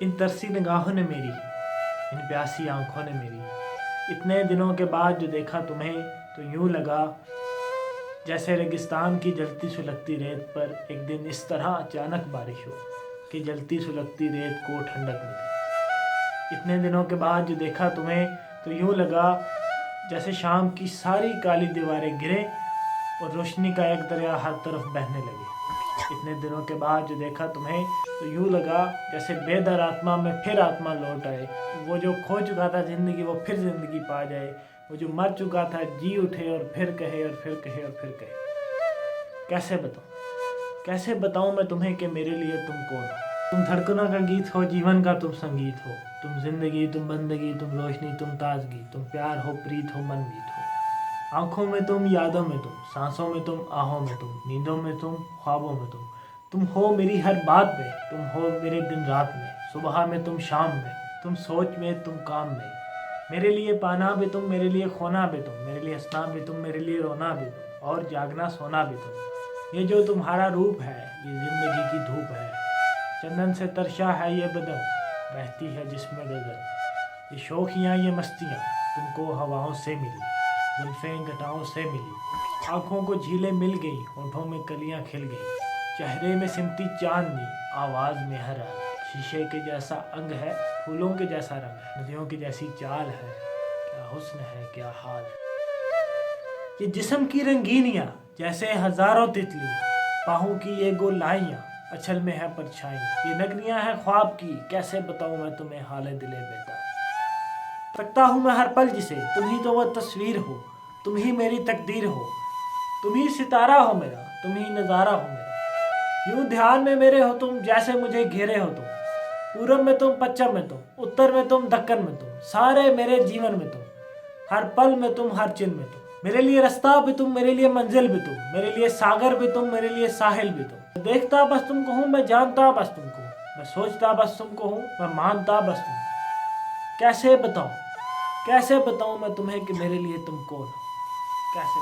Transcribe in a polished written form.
इन तरसी निगाहों ने मेरी, इन प्यासी आंखों ने मेरी, इतने दिनों के बाद जो देखा तुम्हें तो यूं लगा जैसे रेगिस्तान की जलती सुलगती रेत पर एक दिन इस तरह अचानक बारिश हो कि जलती सुलगती रेत को ठंडक मिले। इतने दिनों के बाद जो देखा तुम्हें तो यूं लगा जैसे शाम की सारी काली दीवारें गिरे और रोशनी का एक दरिया हर तरफ बहने लगे। इतने दिनों के बाद जो देखा तुम्हें तो यूं लगा जैसे बेदर आत्मा में फिर आत्मा लौट आए। वो जो खो चुका था ज़िंदगी वो फिर ज़िंदगी पा जाए। वो जो मर चुका था जी उठे और फिर कहे और फिर कहे और फिर कहे। कैसे बताऊं मैं तुम्हें कि मेरे लिए तुम कौन हो। तुम धड़कनों का गीत हो, जीवन का तुम संगीत हो। तुम जिंदगी, तुम बंदगी, तुम रोशनी, तुम ताजगी, तुम प्यार हो, प्रीत हो, मनमीत हो। आंखों में तुम, यादों में तुम, सांसों में तुम, आहों में तुम, नींदों में तुम, ख्वाबों में तुम हो मेरी हर बात में, तुम हो मेरे दिन रात में, सुबह में तुम, शाम में तुम, सोच में तुम, काम में। मेरे लिए पाना भी तुम, मेरे लिए खोना भी तुम, मेरे लिए हंसना भी तुम, मेरे लिए रोना भी तुम, और जागना सोना भी तुम। ये जो तुम्हारा रूप है ये जिंदगी की धूप है। चंदन से तरशा है ये बदन, बहती है जिसमें गगन। ये शौखियाँ ये मस्तियाँ तुमको हवाओं से मिली, जुल्फें घटाओं से मिली। आँखों को झीलें मिल गई, होठों में कलियाँ खिल गई। चेहरे में सिमटी चांदनी, आवाज़ में हर राग। शीशे के जैसा अंग है, फूलों के जैसा रंग है, नदियों की जैसी चाल है। क्या हुस्न है, क्या हाल। ये जिस्म की रंगीनियाँ जैसे हजारों तितलियाँ, बाहों की ये गोलाइयाँ अचल में है परछाई। ये नगरियाँ हैं ख्वाब की, कैसे बताऊँ मैं तुम्हें हाले दिले बेताब। तकता हूँ मैं हर पल जिसे, तुम ही तो वो तस्वीर हो, तुम ही मेरी तकदीर हो। तुम ही सितारा हो मेरा, तुम ही नज़ारा हो मेरा। यूं ध्यान में मेरे हो तुम, जैसे मुझे घेरे हो तुम। पूरब में तुम, पश्चिम में तुम, उत्तर में तुम, दक्कन में तुम, सारे मेरे जीवन में तुम। हर पल में तुम, हर चिन्ह में तुम। मेरे लिए रास्ता भी तुम, मेरे लिए मंजिल भी तुम, मेरे लिए सागर भी तुम, मेरे लिए साहिल भी तुम। देखता बस तुमको हूँ, मैं जानता बस तुमको, मैं सोचता बस तुमको हूँ, मैं मानता बस तुमको। कैसे बताऊँ मैं तुम्हें कि मेरे लिए तुम कौन हो। कैसे